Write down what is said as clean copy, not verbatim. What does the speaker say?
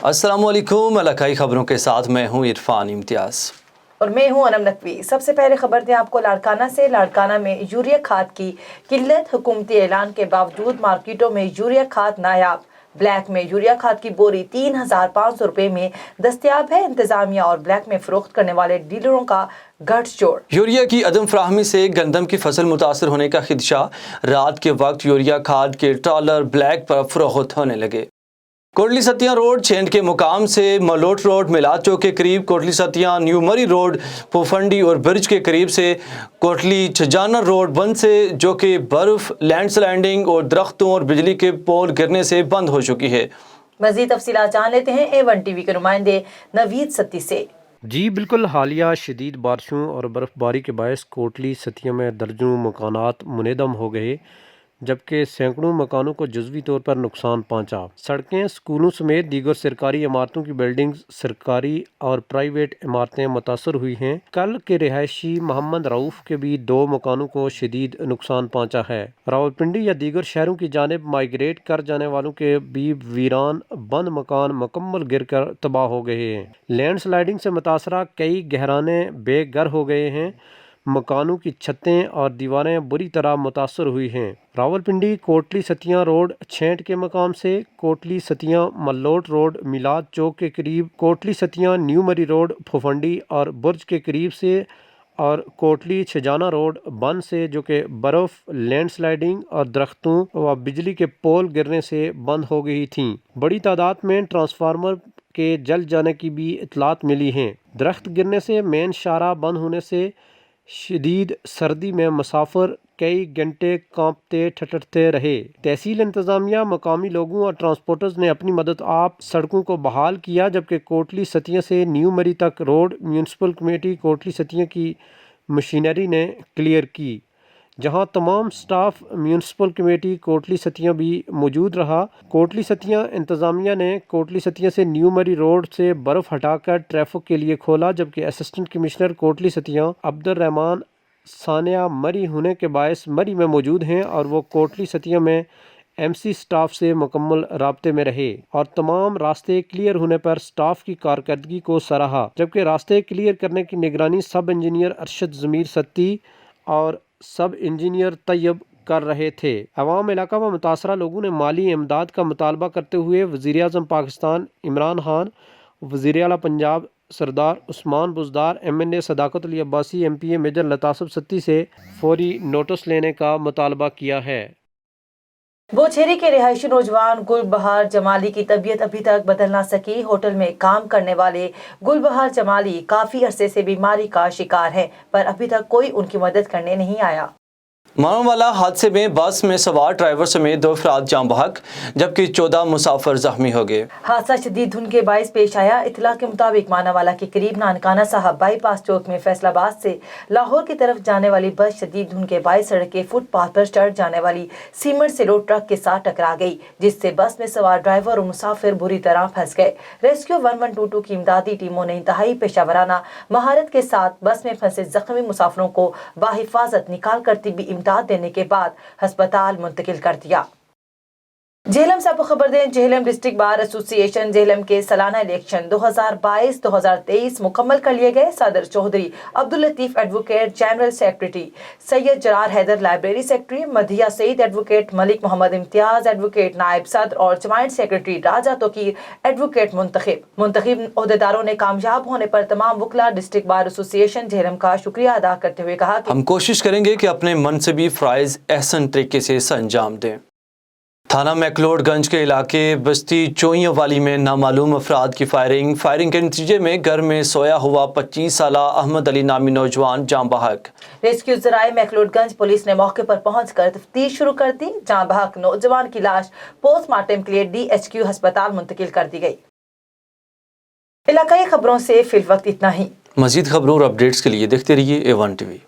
अस्सलाम वालेकुम। इलाकाई खबरों के साथ मैं हूं इरफान इम्तियाज और मैं हूं अनम नकवी। सबसे पहले खबर दें आपको लाड़काना से। लाड़काना में यूरिया खाद की किल्लत, हुकूमती ऐलान के बावजूद मार्केटों में यूरिया खाद नायाब। ब्लैक में यूरिया खाद की बोरी 3,500 रुपए में दस्तियाब है। इंतजामिया और ब्लैक में फरोख्त करने वाले डीलरों का गठजोड़। यूरिया की अदम फराहमी से गंदम की फसल मुतासर होने का खदशा। रात के वक्त यूरिया खाद के ट्रॉलर ब्लैक पर फरोख्त होने लगे। कोटली सतिया रोड छेंड के मुकाम से मलोट रोड मिलाद चौक के करीब, कोटली सतिया न्यू मरी रोड पोफंडी और ब्रिज के करीब से कोटली छजाना रोड बंद से, जो कि बर्फ, लैंडस्लाइडिंग और दरख्तों और बिजली के पोल गिरने से बंद हो चुकी है। मजीद तफसीलात जान लेते हैं A1 TV के नुमाइंदे नवीद सत्ती से। जी बिल्कुल, हालिया शदीद बारिशों और बर्फ़बारी के बायस कोटली सतिया में दर्जनों मकानात मुनहदम हो गए, जबकि सैकड़ों मकानों को जुज़वी तौर पर नुकसान पहुंचा। सड़कें, स्कूलों समेत दीगर सरकारी इमारतों की बिल्डिंग्स, सरकारी और प्राइवेट इमारतें मुतासर हुई हैं। कल के रिहायशी मोहम्मद रऊफ़ के भी 2 मकानों को शदीद नुकसान पहुंचा है। रावलपिंडी या दीगर शहरों की जानिब माइग्रेट कर जाने वालों के भी वीरान बंद मकान मुकम्मल गिर कर तबाह हो गए हैं। लैंड स्लाइडिंग से मुतासरा कई गहराने बेघर हो गए हैं। मकानों की छतें और दीवारें बुरी तरह मुतासर हुई हैं। रावलपिंडी कोटली सतिया रोड छेंट के मकाम से, कोटली सतिया मल्लोट रोड मिलाद चौक के करीब, कोटली सतिया न्यू मरी रोड फुफंडी और बुर्ज के करीब से, और कोटली छजाना रोड बंद से, जो कि बर्फ़, लैंडस्लाइडिंग और दरख्तों व बिजली के पोल गिरने से बंद हो गई थीं। बड़ी तादाद में ट्रांसफार्मर के जल जाने की भी इतलात मिली हैं। दरख्त गिरने से मेन शाहराह बंद होने से शदीद सर्दी में मुसाफिर कई घंटे कांपते ठठरते रहे। तहसील इंतज़ामिया, मकामी लोगों और ट्रांसपोर्टर्स ने अपनी मदद आप सड़कों को बहाल किया, जबकि कोटली सतिया से न्यू मरी तक रोड म्यूनसिपल कमेटी कोटली सतिया की मशीनरी ने क्लियर की, जहां तमाम स्टाफ म्यूनसिपल कमेटी कोटली सतिया भी मौजूद रहा। कोटली सतिया इंतज़ामिया ने कोटली सतिया से न्यू मरी रोड से बर्फ़ हटाकर ट्रैफिक के लिए खोला, जबकि असिस्टेंट कमिश्नर कोटली सतिया अब्दुर्रहमान सानिया मरी होने के बायस मरी में मौजूद हैं और वो कोटली सतिया में MC स्टाफ से मुकम्मल राब्ते में रहे और तमाम रास्ते क्लियर होने पर स्टाफ की कारकर्दगी को सराहा। जबकि रास्ते क्लियर करने की निगरानी सब इंजीनियर अरशद ज़मीर सत्ती और सब इंजीनियर तैयब कर रहे थे। अवाम इलाका व मुतासरा लोगों ने माली इमदाद का मुतालबा करते हुए वज़ीर आज़म पाकिस्तान इमरान खान, वज़ीर आला पंजाब सरदार उस्मान बुज़दार, MNA सदाकत अली अब्बासी, MPA मेजर लतासब सत्ती से फौरी नोटिस लेने का मुतालबा किया है। बोछेरी के रिहायशी नौजवान गुलबहार जमाली की तबीयत अभी तक बदल ना सकी। होटल में काम करने वाले गुलबहार जमाली काफी अरसे से बीमारी का शिकार है, पर अभी तक कोई उनकी मदद करने नहीं आया। मानवाला हादसे में बस में सवार ड्राइवर समेत 2 अफराद जान बहक, जबकि 14 मुसाफिर जख्मी हो गए। हादसा शदीद धुंध के बायस पेश आया। इतला के मुताबिक मानवाला के करीब नानकाना साहब बाईपास चौक में फैसलाबाद से लाहौर की तरफ जाने वाली बस शदीद धुंध के बायस सड़क के फुटपाथ पर चढ़ जाने वाली सीमेंट से लोड ट्रक के साथ टकरा गई, जिससे बस में सवार ड्राइवर और मुसाफिर बुरी तरह फंस गए। रेस्क्यू 1122 की इमदादी टीमों ने इंतहाई पेशावराना महारत के साथ बस में फंसे जख्मी मुसाफिरों को बाहिफाजत निकाल कर तिब्बी इमदाद देने के बाद अस्पताल मुंतकिल कर दिया। झेलम से आपको खबर दें, Jhelum district bar association Jhelum के सालाना इलेक्शन 2022-2023 मुकम्मल कर लिए गए। सदर Chaudhry Abdul Latif advocate, general secretary Syed Zarar Haider library secretary, Madhiya Saeed advocate, Malik Mohammad Imtiaz advocate नायब सदर और joint secretary Raja Tauqeer advocate मुंतखब ओहदेदारों ने कामयाब होने पर तमाम वकला डिस्ट्रिक्ट बार एसोसिएशन झेलम का शुक्रिया अदा करते हुए कहा कि हम कोशिश करेंगे कि अपने मनसबी फ़राइज़ एहसन तरीके से अंजाम दें। थाना मैकलोडगंज के इलाके बस्ती चोइयां वाली में नामालूम अफराद की फायरिंग के नतीजे में घर में सोया हुआ 25 साला अहमद अली नामी नौजवान जान बहक। रेस्क्यू जराए मैकलोडगंज पुलिस ने मौके पर पहुंचकर तफ्तीश शुरू कर दी। जान बहक नौजवान की लाश पोस्टमार्टम के लिए DHQ अस्पताल मुंतकिल कर दी गई। इलाकाई खबरों से फिल वक्त इतना ही। मजीद खबरों और अपडेट्स के लिए देखते रहिए A1 TV।